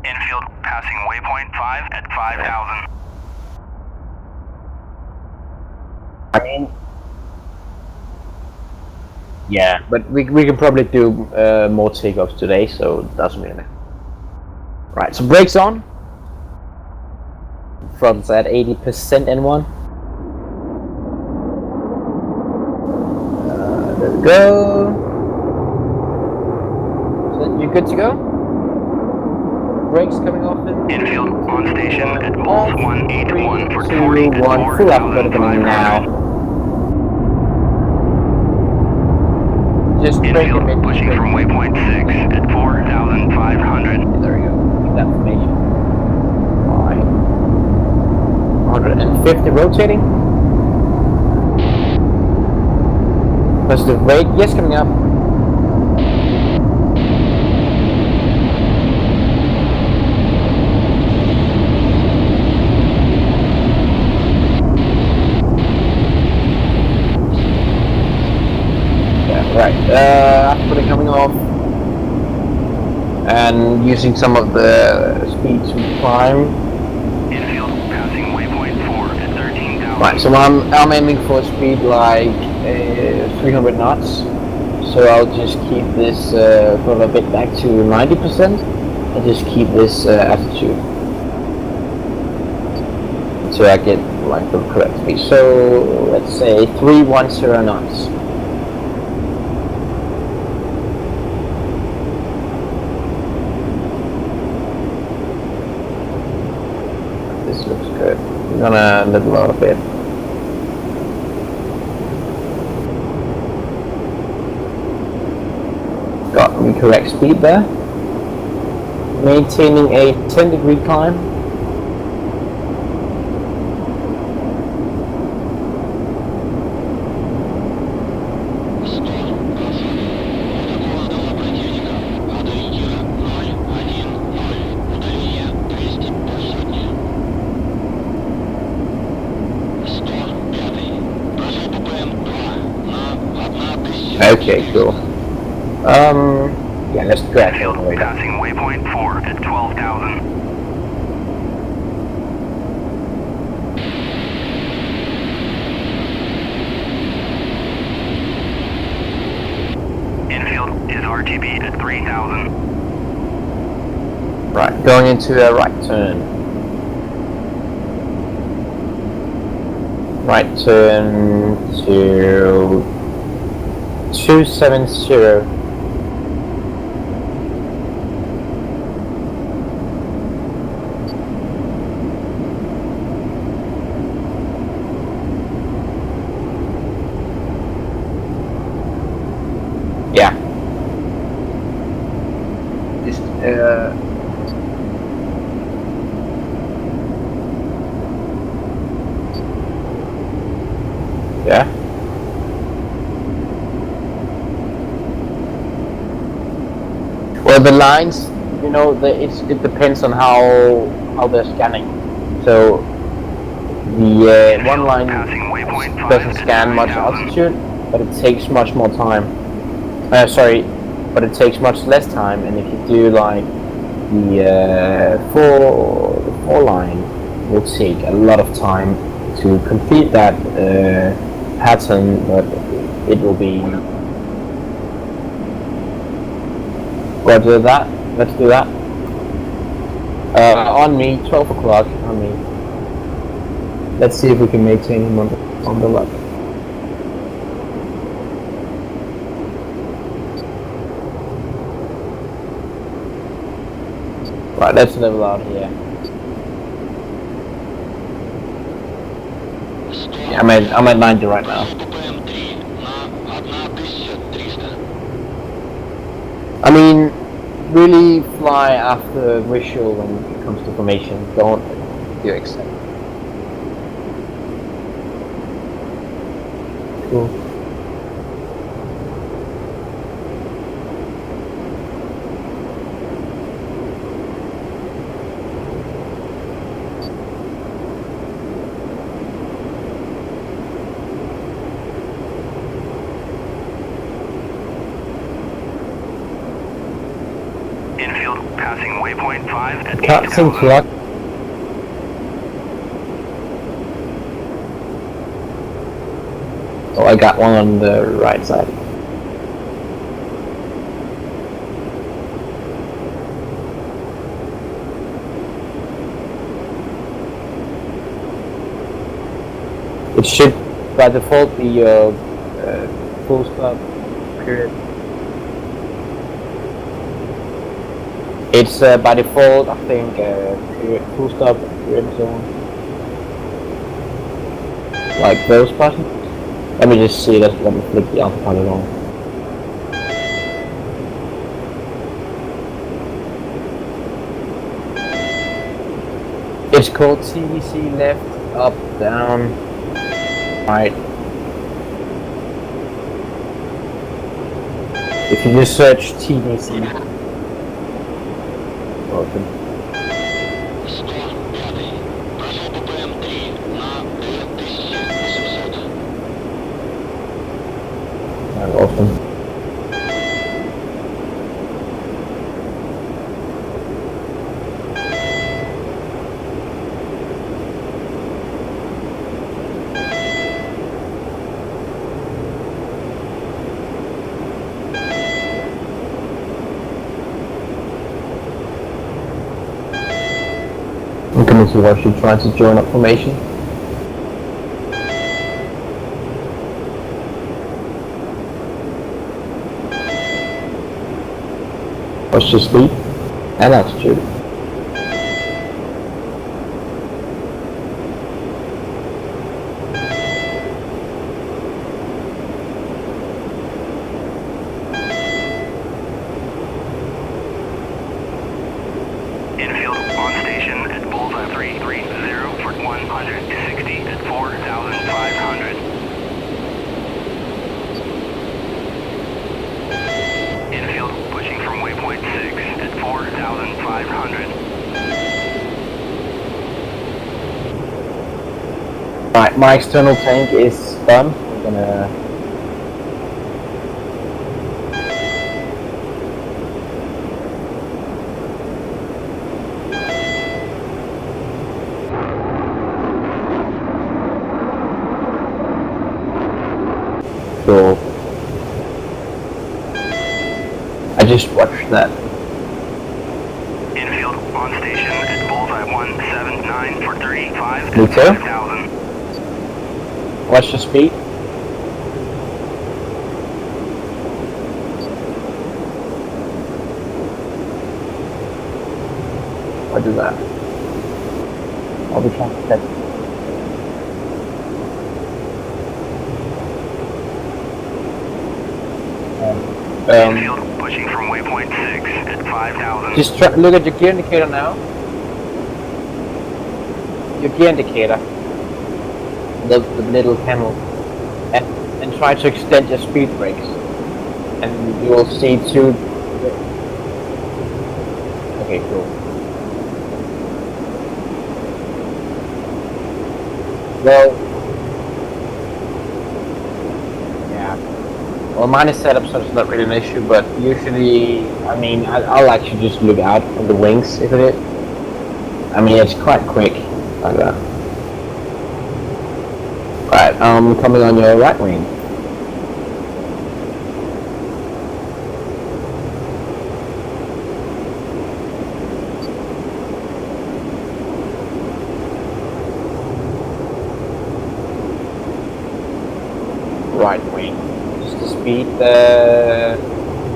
Infield passing waypoint 5 at 5,000. I mean, yeah, but we can probably do more takeoffs today, so it doesn't really matter. Right, so brakes on. Front's at 80% N1. There we go. So you good to go? Brakes coming off in. Infield on station at pulse 181 for 2, 40 1, full alphabet coming now. Just brake a bit. Pushing from waypoint 6 at 4,500. There we go. Keep that formation. Right. 150 rotating. Positive brake. Yes, coming up. Right, after coming off and using some of the speed to climb. Infield passing waypoint 4 at 13,000. Right, so I'm aiming for speed like 300 knots. So I'll just keep this for a bit back to 90% and just keep this attitude. So I get like the correct speed. So let's say 310 knots. Looks good. I'm gonna level out a bit. Got the correct speed there. Maintaining a 10-degree climb. Okay, cool. Yeah, let's crash all the way down. Passing waypoint 4 at 12,000. Infield is RTB at 3,000. Right, going into a right turn. Right turn to 270. Yeah. Just yeah. Well, the lines, you know, it depends on how they're scanning. So the one line doesn't scan much altitude, but it takes much more time. But it takes much less time. And if you do like the four line, will take a lot of time to complete that pattern, but it will be. Let's do that. On me, 12 o'clock on me. Let's see if we can maintain him on the left. Right, let's level out here. Yeah, I'm at 90 right now. I mean, really fly after visual when it comes to formation. Don't do except. Cool. Infield, passing waypoint 5 at Captain 8,000. clock. Oh, I got one on the right side. It should, by default, be full stop period. It's by default, I think, period, full stop period and so on. Like those buttons. Let me just see. Let me flick the autopilot on. It's called TDC left, up, down, right. If you just search TDC, open. Open. I'm coming to watch you trying to join up formation. What's your speed and altitude? Infield, on station at bullseye 330 for 160 at 4,500. Infield, pushing from waypoint 6 at 4,500. Right, my external tank is done. I'm gonna go. I just watched that. Infield, on station at bullseye 179 for 35 Me at too. 5,000. What's your speed? I'll do that. I'll be trying to set. Infield, pushing from waypoint 6 at 5,000. Just try, look at your gear indicator now. Your gear indicator. The little panel. And try to extend your speed brakes. And you will see two. Okay, cool. Well, yeah. Well, mine is set up so it's not really an issue, but usually, I mean, I'll actually just look out on the wings if it is. I mean, it's quite quick, like that. Right, coming on your right wing. Right wing. Just the speed,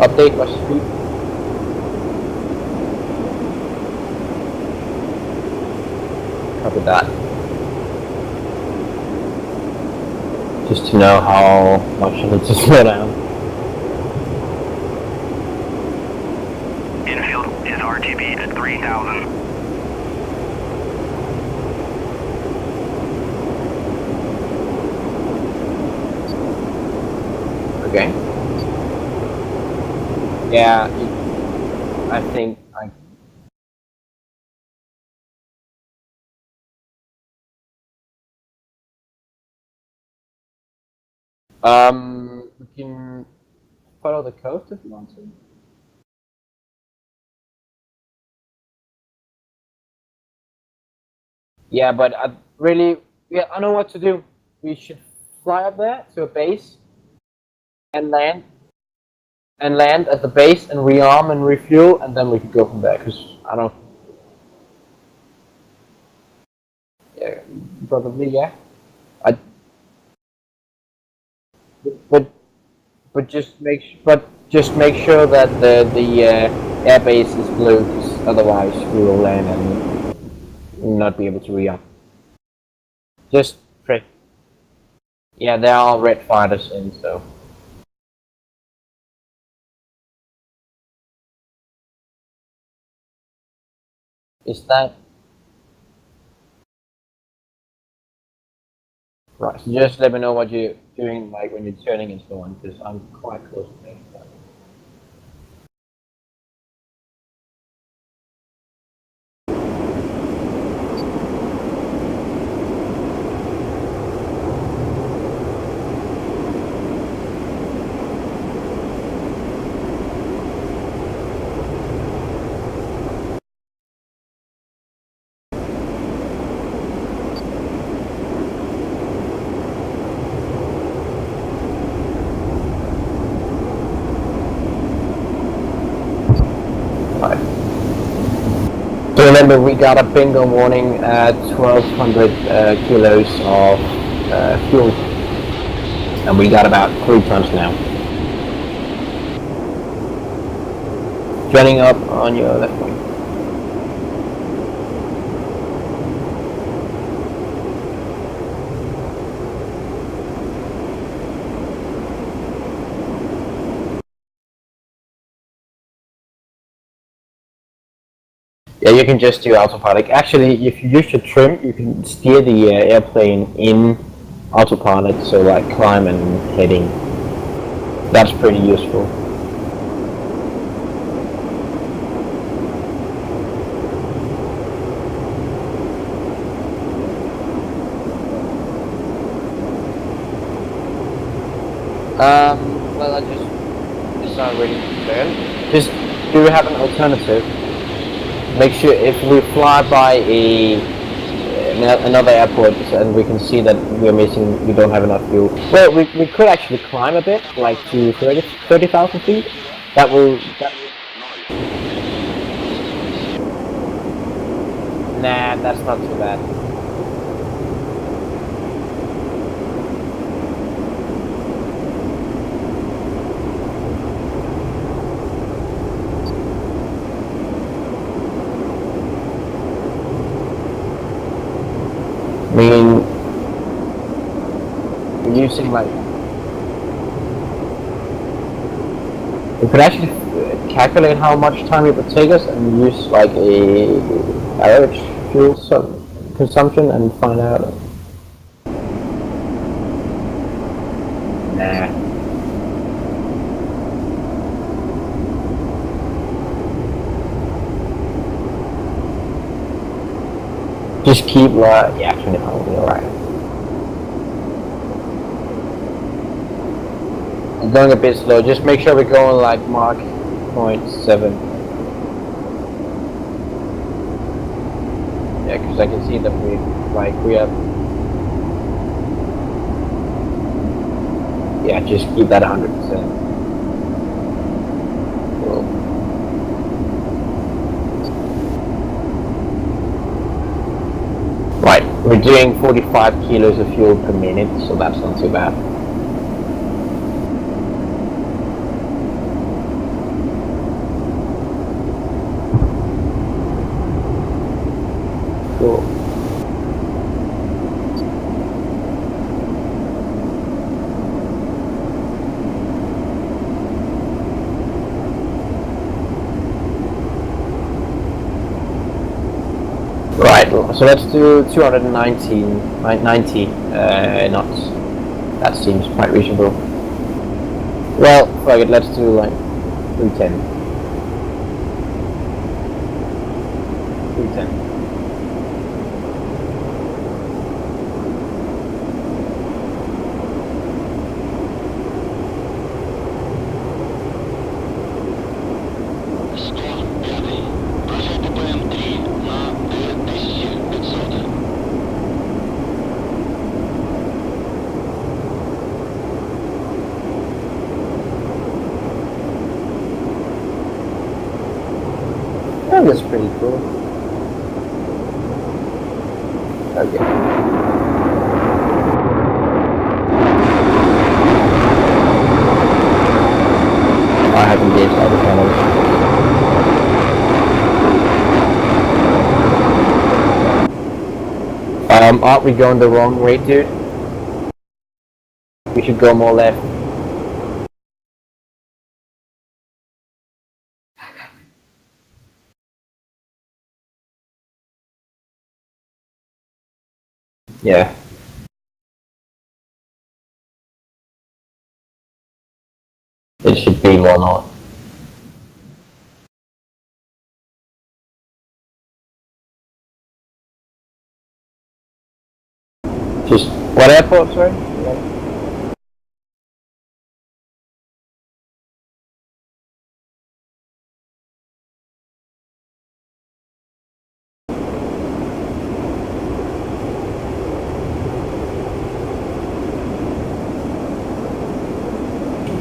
update, what's the speed? Copy that. Just to know how much I need to slow down. Infield is RTB at 3,000. Okay. Yeah, I think I. We can follow the coast if you want to. Yeah, but I really, yeah, I know what to do. We should fly up there to a base and land at the base and rearm and refuel, and then we could go from there. Cause I don't. Yeah, probably yeah. I but just make sure that the air base is blue, because otherwise we will land and not be able to re-up. Just pray. Yeah, there are red fighters in, so is that right? So just let me know what you're doing, like when you're turning and so on, because I'm quite close to things. Right. So remember, we got a bingo warning at 1,200 kilos of fuel, and we got about 3 tons now. Joining up on your left wing. Yeah, you can just do autopilot. Actually, if you use your trim, you can steer the airplane in autopilot, so like climb and heading. That's pretty useful. Well, I just not really concerned. Just do we have an alternative? Make sure if we fly by another airport and we can see that we don't have enough fuel. Well, we could actually climb a bit, like to 30,000 feet. That will. Nah, that's not too bad. I mean, using like we could actually calculate how much time it would take us and use like a average fuel consumption and find out. Nah. Just keep yeah, 20 pounds will be alright. I'm going a bit slow. Just make sure we're going like Mach 0.7. Yeah, because I can see that we have. Yeah, just keep that 100%. Cool. Right, we're doing 45 kilos of fuel per minute, so that's not too bad. Cool. Right, so let's do 290 knots. That seems quite reasonable. Well, fuck it, let's do like 310. 310. Oh, that's pretty cool. Okay. I have engaged all the panels. Aren't we going the wrong way, dude? We should go more left. Yeah. It should be more north. Just what airport, sorry?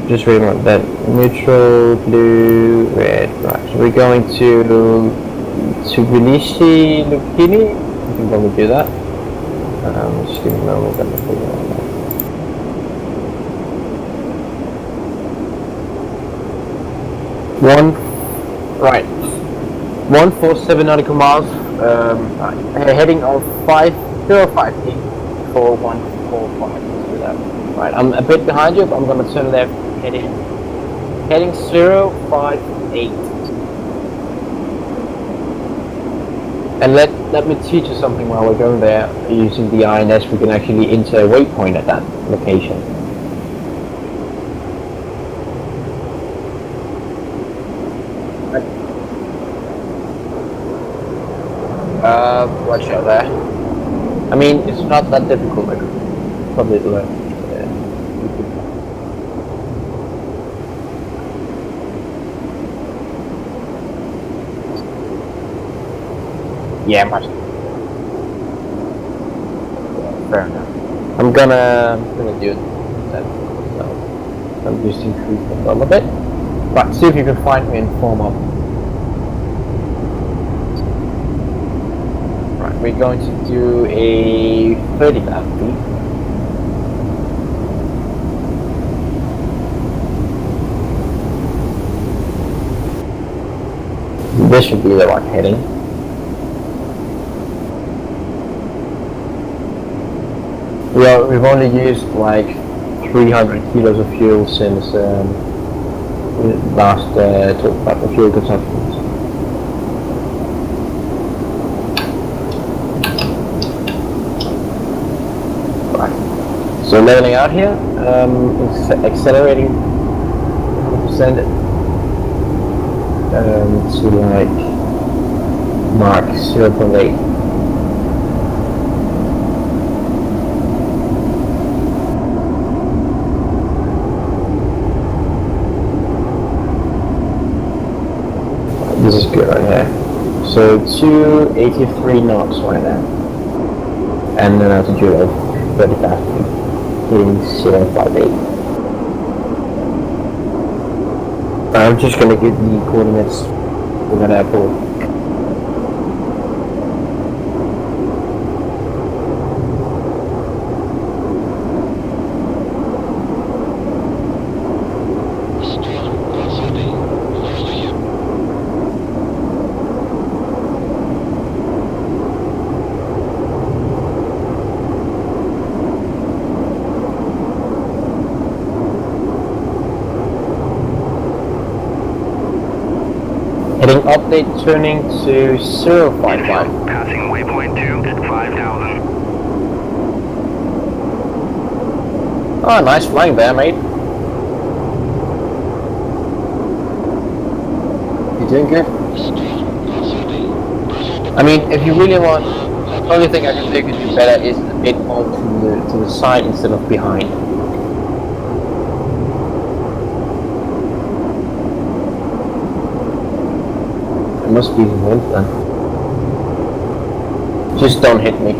Just remember that neutral, blue, red. Right. So we're going to Tbilisi, Lukini. We can probably do that. Just give me a moment. Let me figure it out. Right. 147 nautical miles. Heading of 505 for 145. Let's do that. Right. I'm a bit behind you, but I'm going to turn left. Heading 058. And let me teach you something while we're going there. Using the INS, we can actually enter a waypoint at that location. Watch out there. I mean, it's not that difficult. I could probably learn. Yeah, much. Fair enough. I'm gonna do that. So I'm just increase it a little bit. But see if you can find me in form of. Right, we're going to do a 30 lap beat. This should be the right heading. We've only used like 300 kilos of fuel since we last talked about the fuel consumption. Right. So leveling out here, accelerating 100% to like Mark 0.8. This is good right here. So 283 knots right now. And an altitude of 30,000 feet. Hitting 058. I'm just going to give the coordinates for that airport. Heading update, turning to 055. Passing waypoint 2 at 5,000. Oh, nice flying there, mate. You doing good? I mean, if you really want, the only thing I can do to do better is a bit more to the side instead of behind. It must be the wind then. Just don't hit me.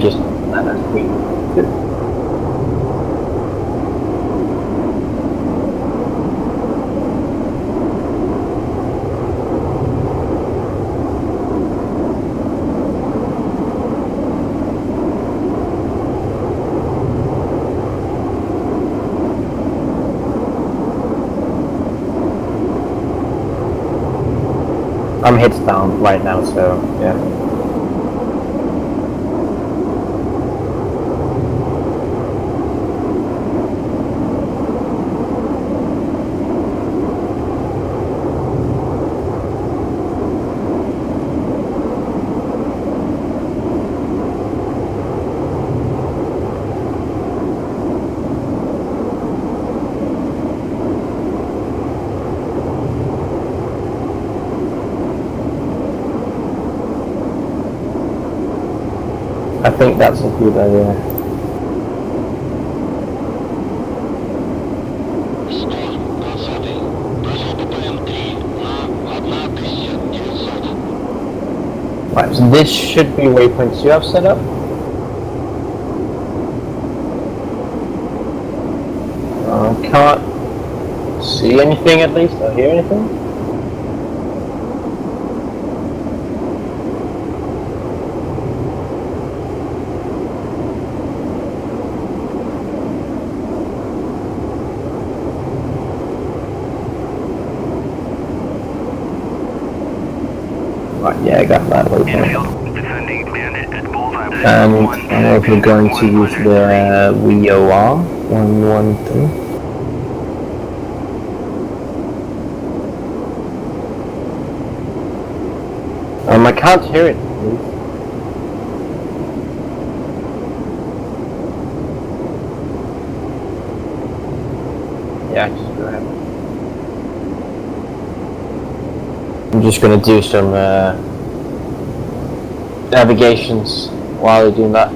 just that as we. I'm heads down right now, so yeah. I think that's a good idea. Right, so this should be waypoints you have set up. Can't see anything at least, or hear anything. Right, yeah, I got that waypoint. Infield, descending bandit at bullseye. And I'm also going to use the VOR 113. I can't hear it, please. Yeah, just go ahead. I'm just gonna do some navigations while you're doing that.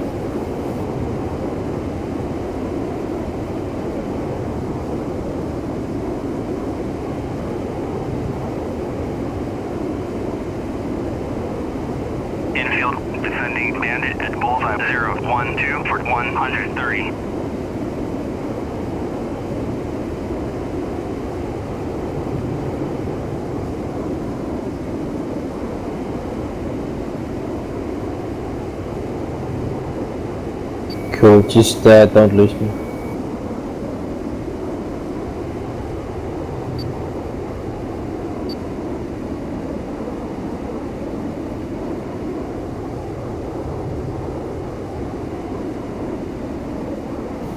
Infield, descending bandit at bullseye 012 for 130. Cool, just don't lose me.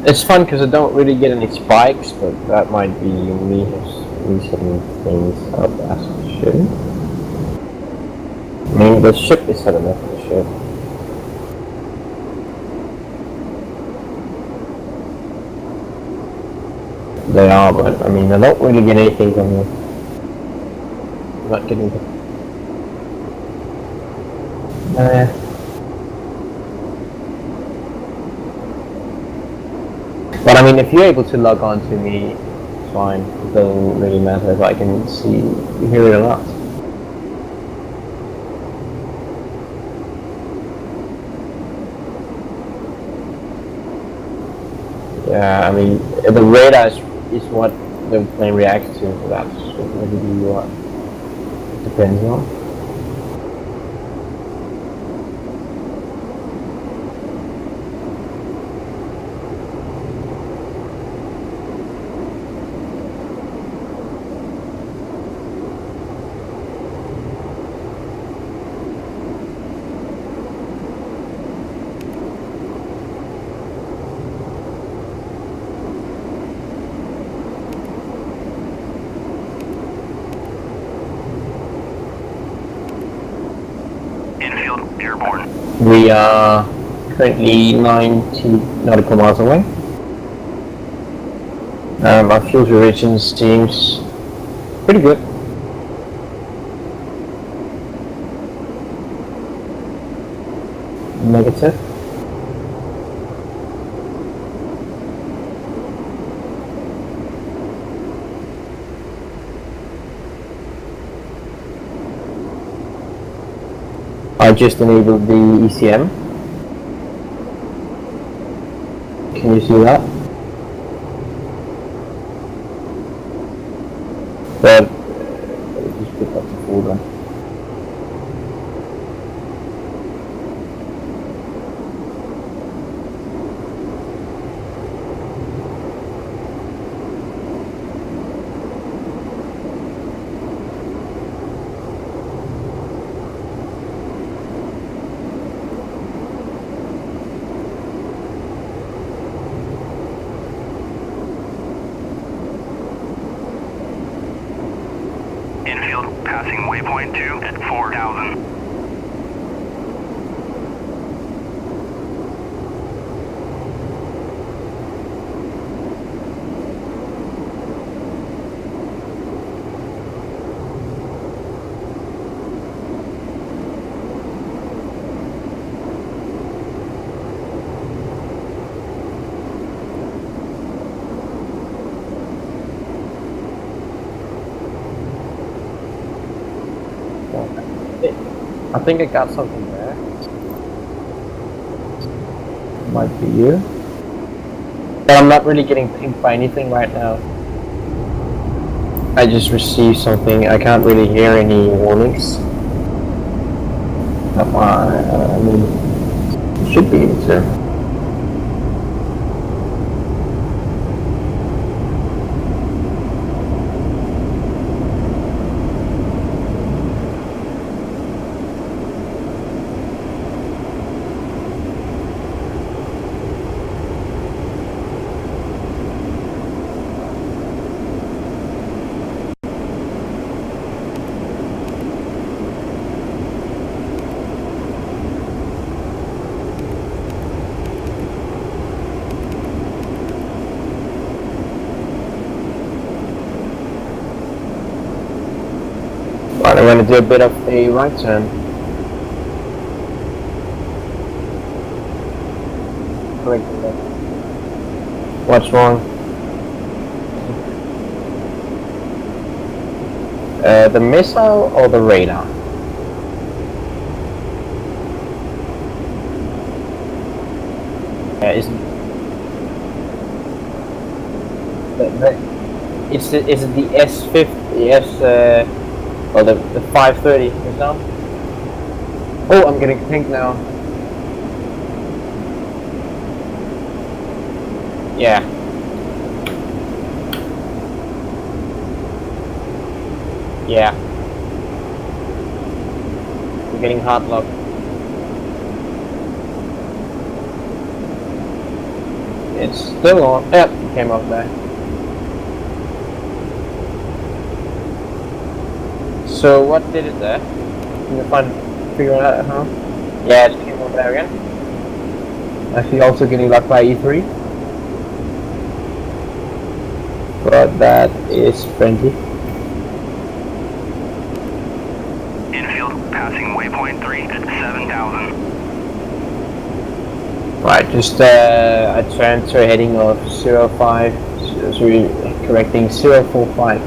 It's fun because I don't really get any spikes, but that might be me resetting things up as it should. I mean, the ship is set enough for the ship. They are, but I mean, I don't really get anything from them. I'm not getting the... But I mean, if you're able to log on to me, it's fine. It doesn't really matter if I can see, hear it or not. Yeah, I mean, the radar is what the plane reacts to, so that's really what it depends on. Infield, airborne. We are currently 90 nautical miles away. Our fuel duration seems pretty good. Negative. I just enabled the ECM. Can you see that? But just pick up the food one. Infield passing waypoint 2 at 4,000. I think I got something there. Might be you. But I'm not really getting pinged by anything right now. I just received something. I can't really hear any warnings. I mean, you should be able to. Right, I'm going to do a bit of a right turn. What's wrong? The missile or the radar? Is it the S50 or the 530 missile? Oh, I'm getting pink now. Yeah. Yeah. I'm getting hot lock. It's still on. Yep, it came up there. So what did it there? Can you figure it out? Huh? Yeah, it came up there again. Actually, also getting locked by E3. But that is friendly. Infield passing waypoint 3 at 7,000. Right, just I turned to a heading of 05, so we're correcting 045.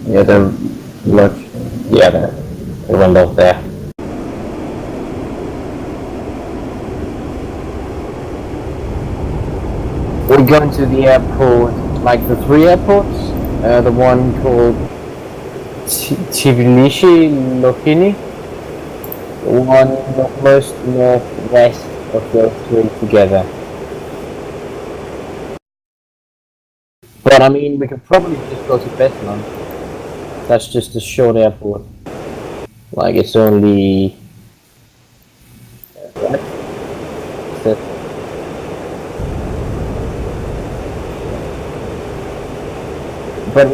Yeah, the went off there. We're going to the airport, like the 3 airports. The one called Tbilisi, Lohini. The one most northwest of those 3 together. But I mean, we could probably just go to Beslan. That's just a short airport. Like it's only. But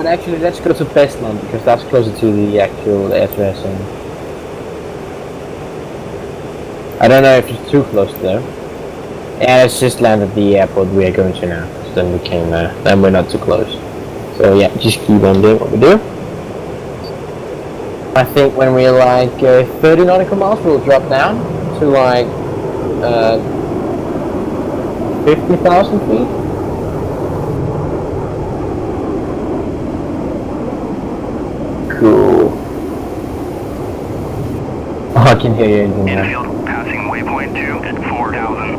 actually, let's go to Beslan because that's closer to the actual address. And I don't know if it's too close there. Yeah, let's just land at the airport we are going to now. So then we can, then we're not too close. So yeah, just keep on doing what we do. I think when we're like 30 nautical miles, we'll drop down to like 50,000 feet. Cool. Oh, I can hear you again now. Infield passing waypoint 2 at 4,000.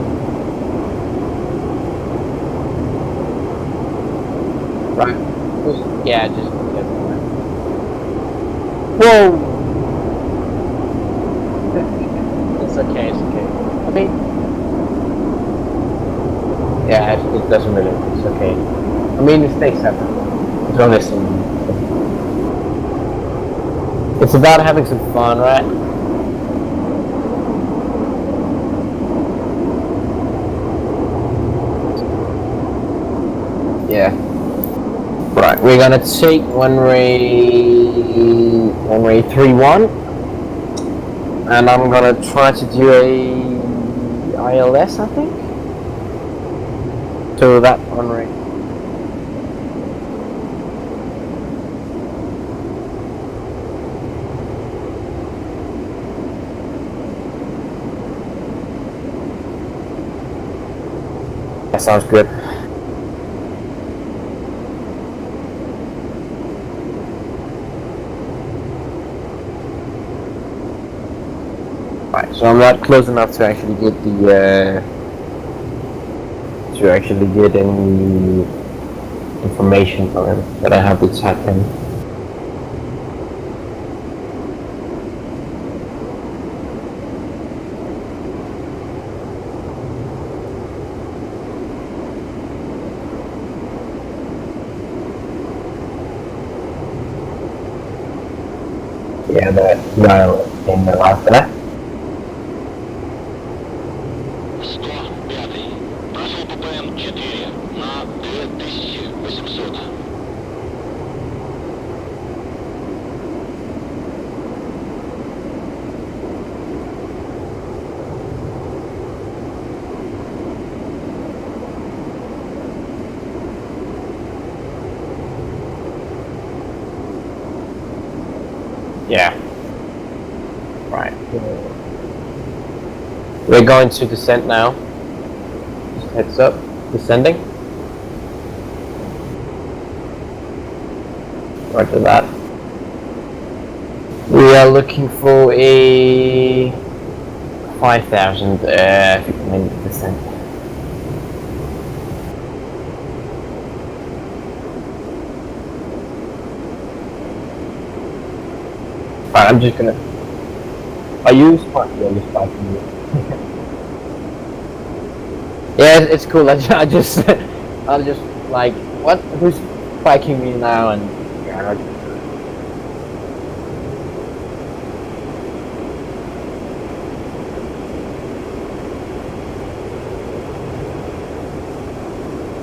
Right. Yeah, just get more. Whoa! It's okay, it's okay. I mean, yeah, it doesn't really, it's okay. I mean, mistakes happen. It's honestly. It's about having some fun, right? Yeah. Right, we're gonna take runway 31, and I'm gonna try to do a ILS, I think. So that runway. That sounds good. Right, so I'm not close enough to actually get the any information from him, but I have the chat him. Yeah, that dial in the last there. 105. Прошел ППМ 4 на 2800. Yeah. Right. We're going to descend now. Just heads up. Descending. Roger that. We are looking for a 5,000 minute descent. Right, I'm just gonna. Are you spiking? Yeah, you're spiking me. Yeah, it's cool. I just like, what? Who's spiking me now? And yeah,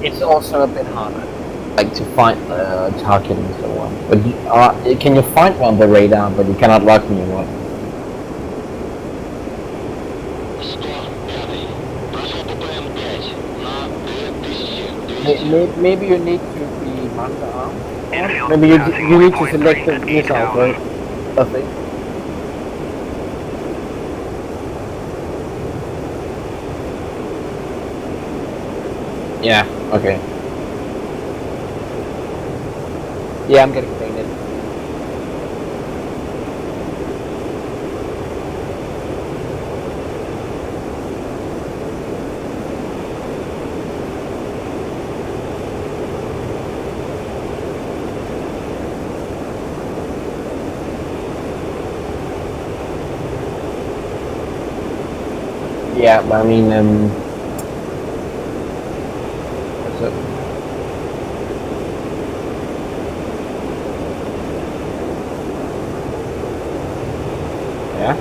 it's also a bit harder, like to find target and so on. But can you find me on the radar? But you cannot lock me in one. 105. Прошел ППМ 5 на 2200. Maybe you need to be master arm. Infield Maybe you passing need to waypoint select 3 the at missile, 8,000. right? Something. Yeah, okay. Yeah, I'm getting painted. Yeah, but I mean, what's up? Yeah?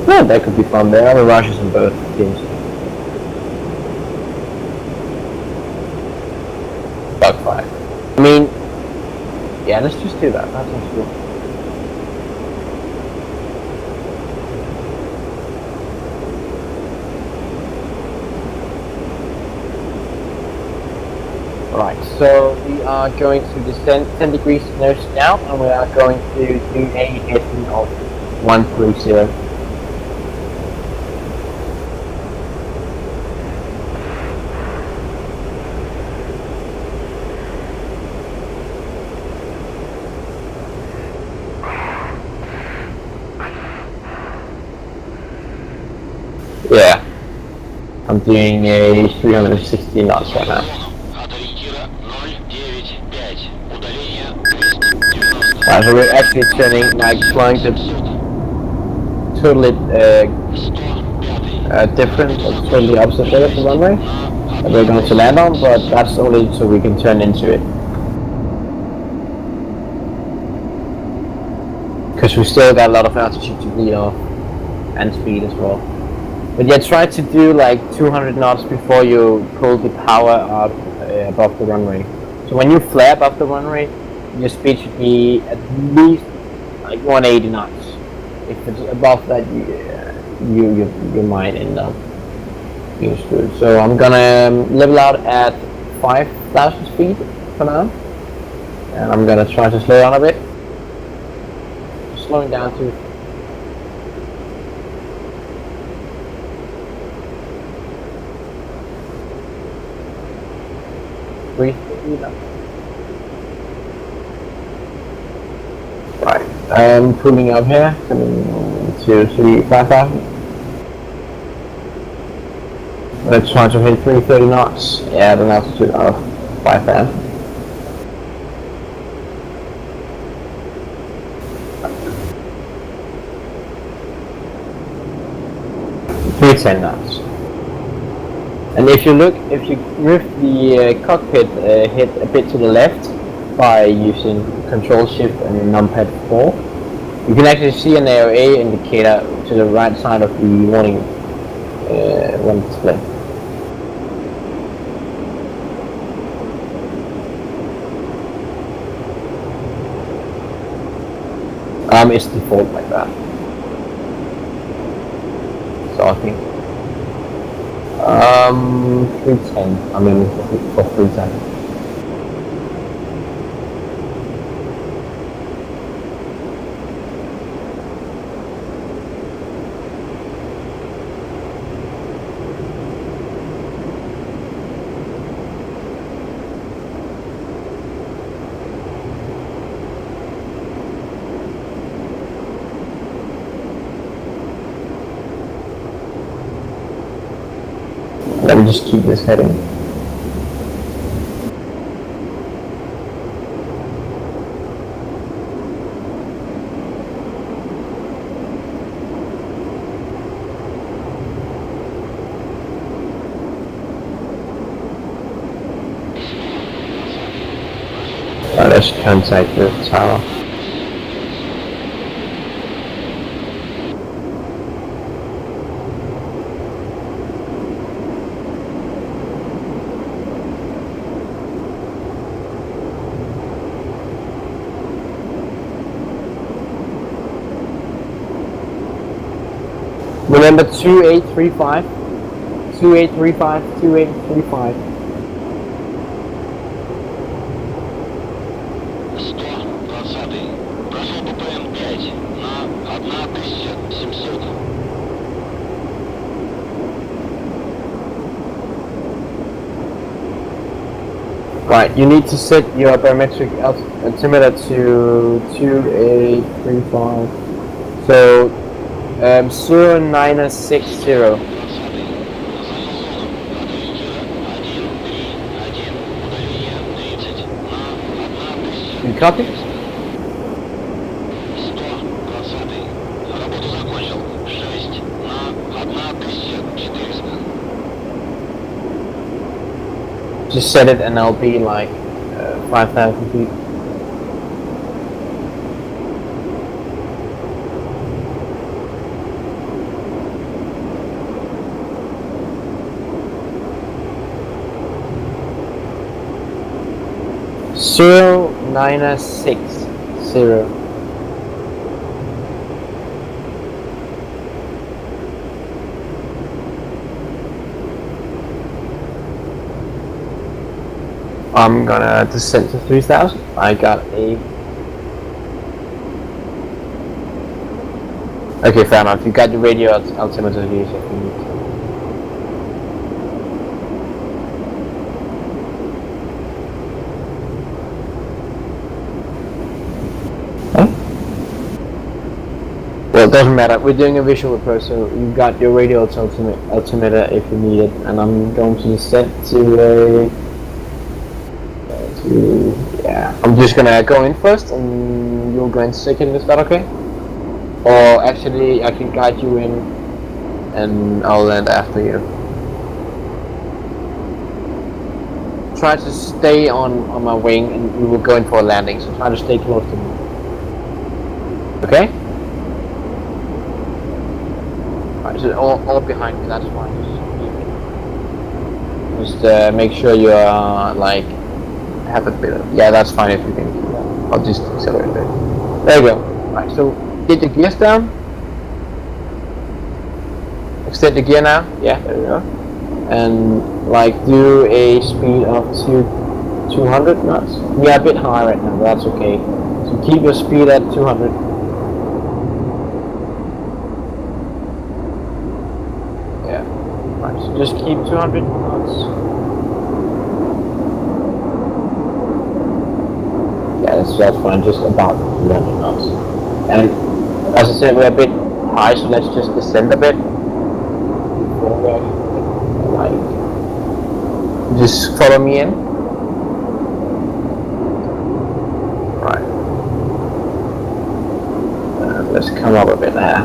Yeah, that could be fun. There are Mirages in both games. Bugfire. I mean, yeah, let's just do that. That sounds cool. Right, so we are going to descend 10 degrees nose down, and we are going to do a heading of 130. I'm doing a 360 knots right now. От ориентира 095. Удаление 290. Right, so we're actually turning, like flying to 700. totally 105. different, totally opposite way of the runway that we're going to land on, but that's only so we can turn into it. Because we still got a lot of altitude to bleed off, and speed as well. But yeah, try to do like 200 knots before you pull the power out above the runway. So when you flare above the runway, your speed should be at least like 180 knots. If it's above that, you might end up being screwed. So I'm gonna level out at 5,000 speed for now, and I'm gonna try to slow down a bit. Slowing down to 350 now. Right, I'm pulling up here, coming to 5,000. Let's try to hit 330 knots. Yeah, at an altitude of 5,000. .310 knots. And if you drift the cockpit hit a bit to the left by using Control Shift and numpad 4, you can actually see an AOA indicator to the right side of the warning display. It's default like that. So I think 310. I mean for 310. Let me just keep this heading. Let's contact the tower. Remember 2835, 2835, 2835. 120. Прошел ППМ 5 на 1700. Right, you need to set your barometric altimeter to 2835. So 0960. You copy? 120. Работу закончил. 6 на 1400. Just set it and I'll be like 5,000 feet. Zero 960. I'm gonna descend to 3,000. I got a... Okay, fair enough. You got the radio altimeter here, so if you need to. Huh? Well, it doesn't matter. We're doing a visual approach, so you've got your radio altimeter if you need it, and I'm going to set to yeah. I'm just gonna go in first, and you'll go in second. Is that okay? Or actually, I can guide you in, and I'll land after you. Try to stay on my wing, and we will go in for a landing. So try to stay close to me. Okay? Alright, so all behind me. That's fine. Just make sure you are like have a bit of that's fine if you can. I'll just accelerate a bit. There you go. Alright, so get the gears down. Extend the gear now. Yeah, there we go. And like do a speed of 200 knots. We are a bit high right now, but that's okay. So keep your speed at 200. Yeah. Right, so just keep 200 knots. Yeah, that's fine, just about 200 knots. And as I said, we're a bit high, so let's just descend a bit. Like, just follow me in. Right. Let's come up a bit there.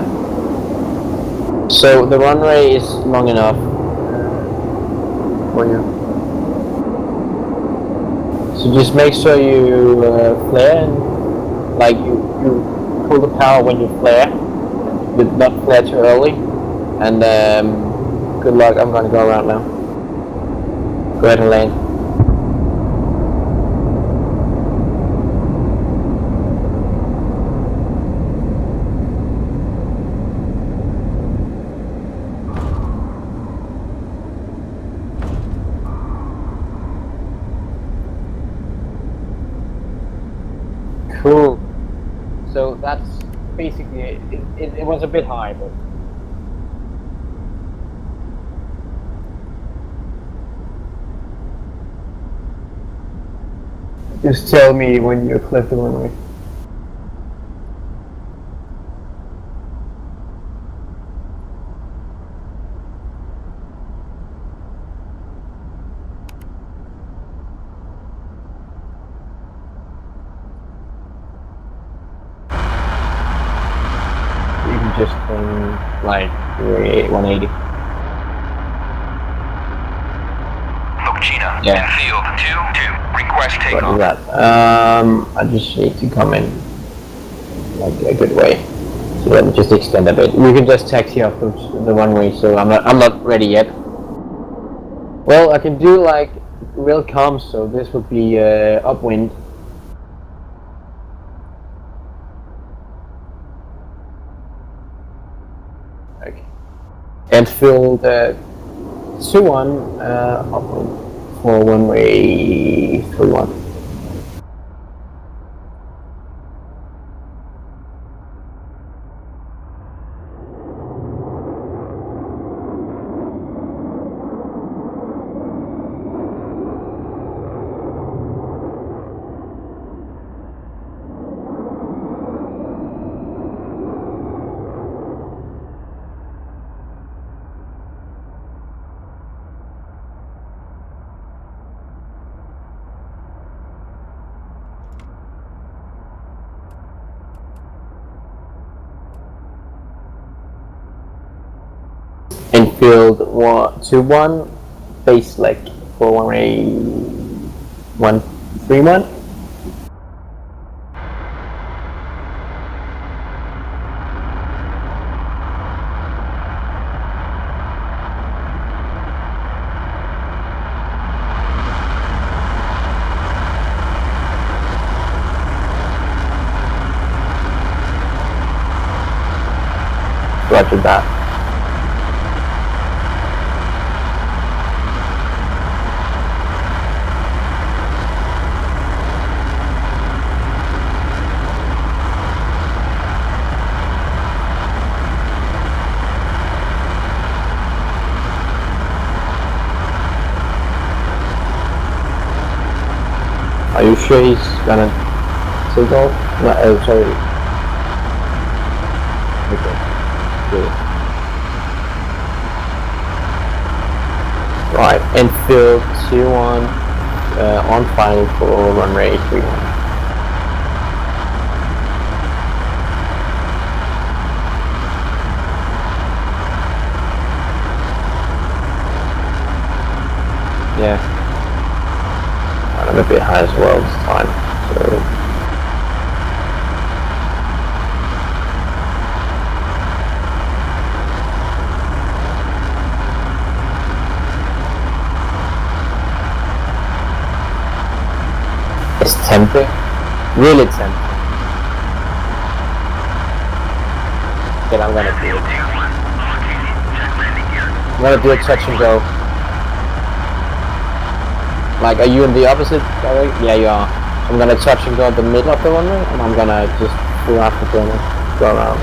So the runway is long enough for you. So just make sure you flare, and like you pull the power when you flare, but not flare too early. And good luck. I'm going to go around now. Go ahead and land. Cool. So that's basically it. It was a bit high, but just tell me when you clip the runway. You can just like 180. China, Yeah. field 2-2, request What is takeoff. that? I just need to come in like a good way. So let me just extend a bit. You can just taxi off the runway. So I'm not ready yet. Well, I can do like real calm. So this would be upwind. Okay. And fill the 2-1 upwind for runway 31. Infield 2-1 base leg for runway 131. Roger that. Are you sure he's gonna take off? No, sorry. Okay. Good. Right, infield 2-1, on final for runway 31. Yeah. Right, I'm a bit high as well this time, so. It's tempting. Really tempting. Okay, I'm gonna do it. I'm gonna do a touch and go. Like, are you in the opposite direction? Yeah, you are. I'm gonna touch and go at the middle of the runway, and I'm gonna just pull out the corner, go around.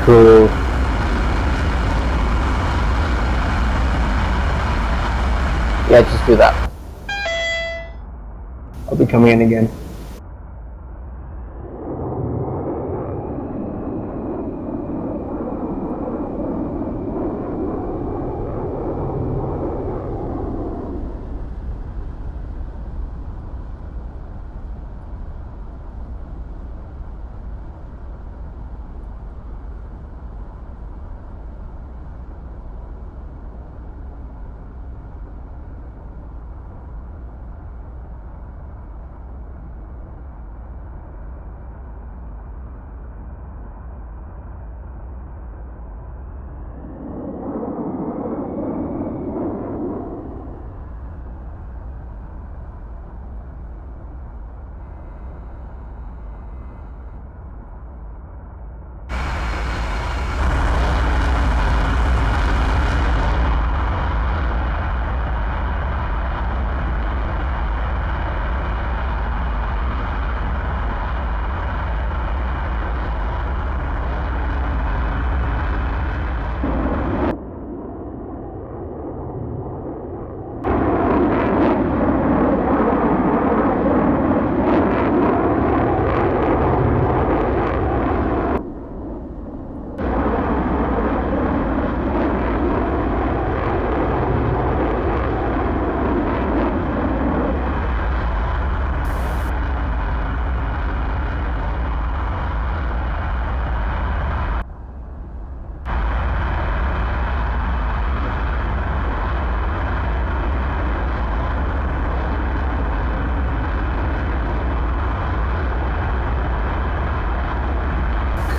Cool. Yeah, just do that. I'll be coming in again.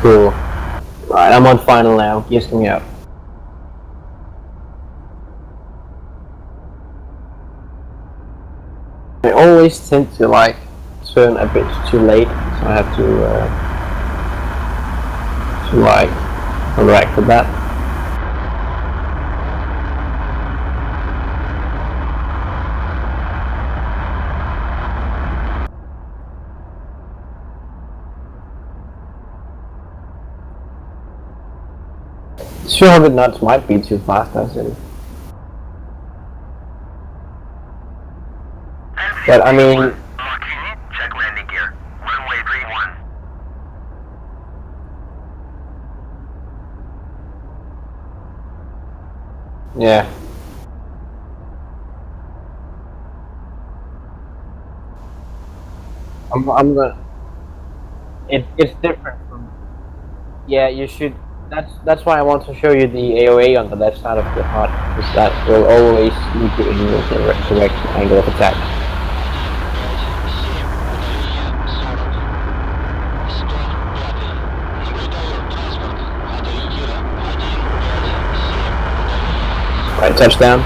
Cool. Right, I'm on final now. Gears coming up. I always tend to like turn a bit too late, so I have to like correct for that. Sure, the nuts might be too fast, I think. But I mean, check landing gear. Runway 31. yeah. I'm gonna. It's different from. Yeah, you should that's why I want to show you the AOA on the left side of the HUD, because that will always lead you in the correct angle of attack. 107. Right, touchdown.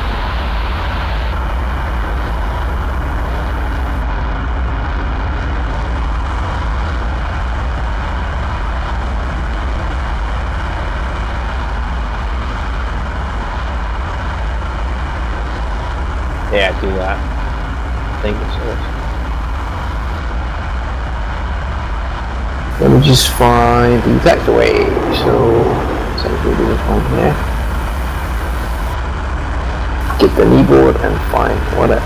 Yeah, do that. I think it's it. Let me just find the taxiway. So, essentially do this one here. Get the kneeboard and find what the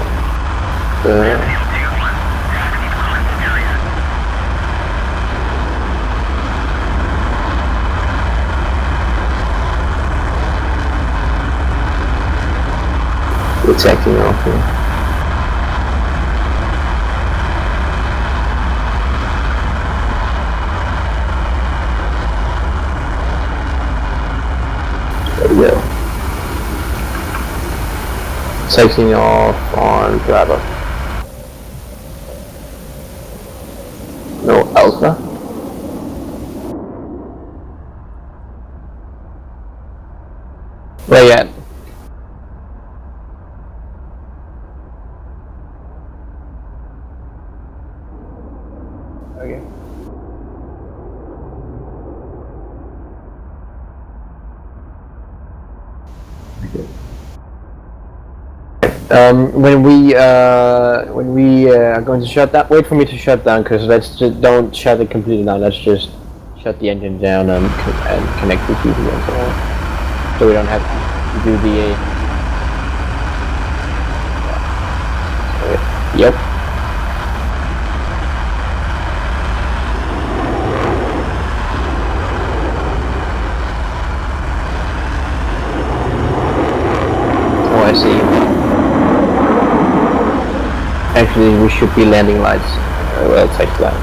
we're taking off here. There we go. Taking off on driver. No Alpha. Where you at? Okay. When we are going to shut down, wait for me to shut down, because let's just don't shut it completely down. Let's just shut the engine down and connect the TV and so on, so we don't have to do the. Yep. Oh, I see. Actually, we should be landing lights. Well, take that.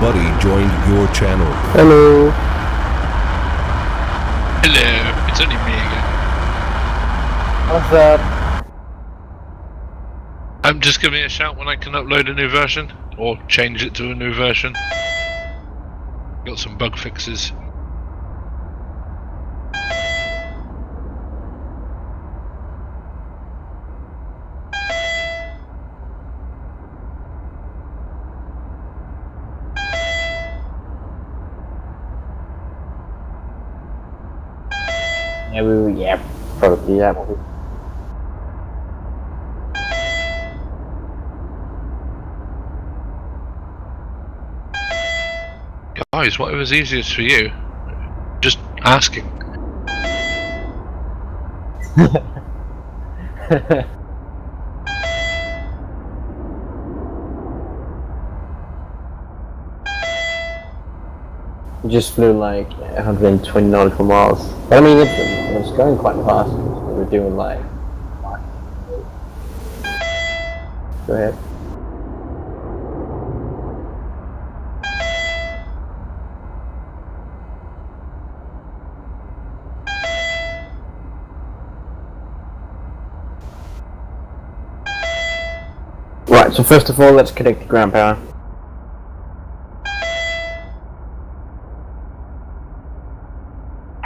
Buddy joined your channel. Hello. Hello, it's only me again. What's up? Just give me a shout when I can upload a new version, or change it to a new version. Got some bug fixes. Yeah, probably that. Guys, whatever's easiest for you. Just asking. Just flew like 120 nautical miles. But I mean, it was going quite fast. We were doing like. Go ahead. Right, so first of all, let's connect the ground power.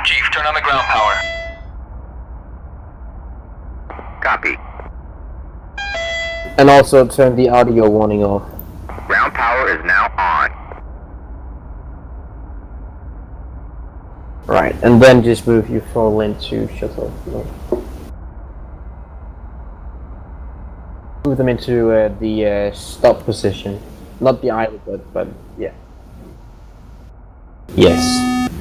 Chief, turn on the ground power. Copy. And also turn the audio warning off. Ground power is now on. Right, and then just move your throttle into shuttle. Move them into the stop position. Not the idle, but yeah. Yes.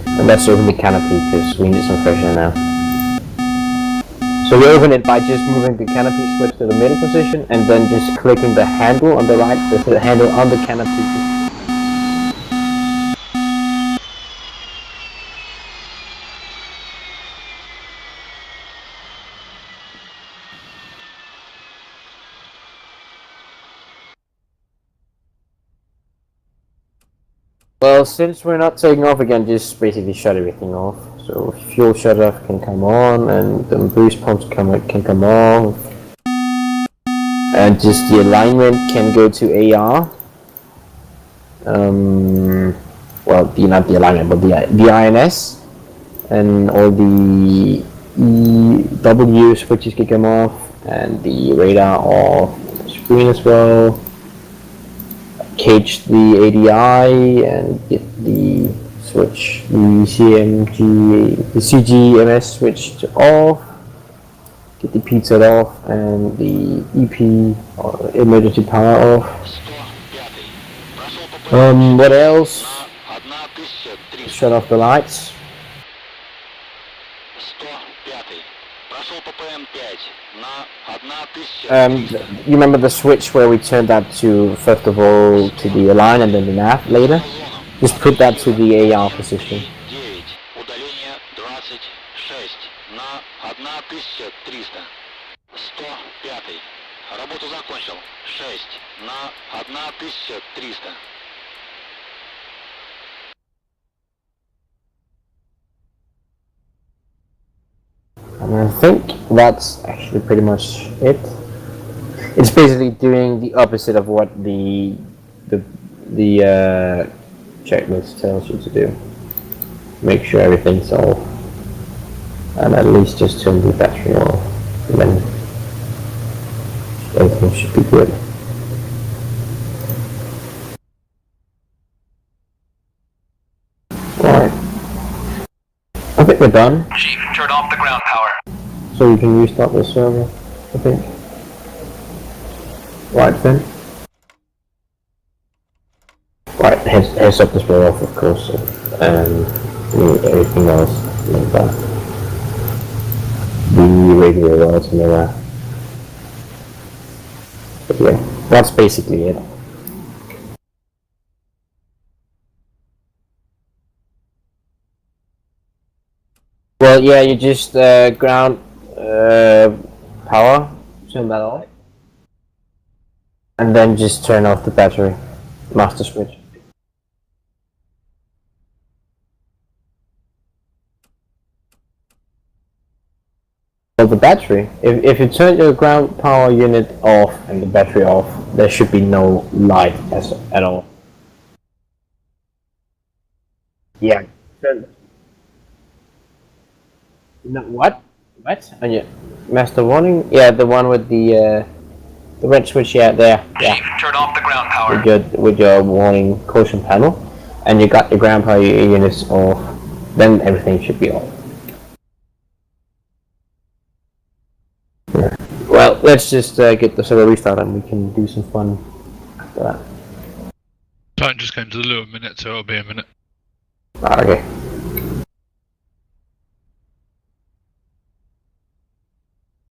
And let's open the canopy because we need some fresh air now. So we open it by just moving the canopy switch to the middle position and then just clicking the handle on the right with the handle on the canopy. Well, since we're not taking off again, just basically shut everything off. So fuel shut off can come on, and the boost pumps can come on, and just the alignment can go to AR. Well, not the alignment, but the INS, and all the EW switches can come off, and the radar off the screen as well. Cage the ADI and get the switch, the CGMS switch to off. Get the PZ off and the EP or emergency power off. What else? Shut off the lights. You remember the switch where we turned that to, first of all, to the align and then the nav later? Just put that to the AR position. And I think that's actually pretty much it. It's basically doing the opposite of what the checklist tells you to do. Make sure everything's off, and at least just turn the battery off, and then everything should be good. Alright. I think we're done. Chief, turn off the ground power. So you can restart the server, I think. Right then. Right, heads up display off, of course, and everything else like that. The radio rods and all that. But yeah, that's basically it. Well, yeah, you just ground power, turn that off, and then just turn off the battery master switch. Well, the battery, if you turn your ground power unit off and the battery off, there should be no light at all. Yeah. No, what? What? On your master warning? Yeah, the one with the red switch. Yeah, there. Yeah. Chief, turn off the ground power. With your warning caution panel, and you got the ground power units off. Then everything should be off. Yeah. Well, let's just get the server restarted, and we can do some fun after that. Time just came to the little minute, so it'll be a minute. Okay.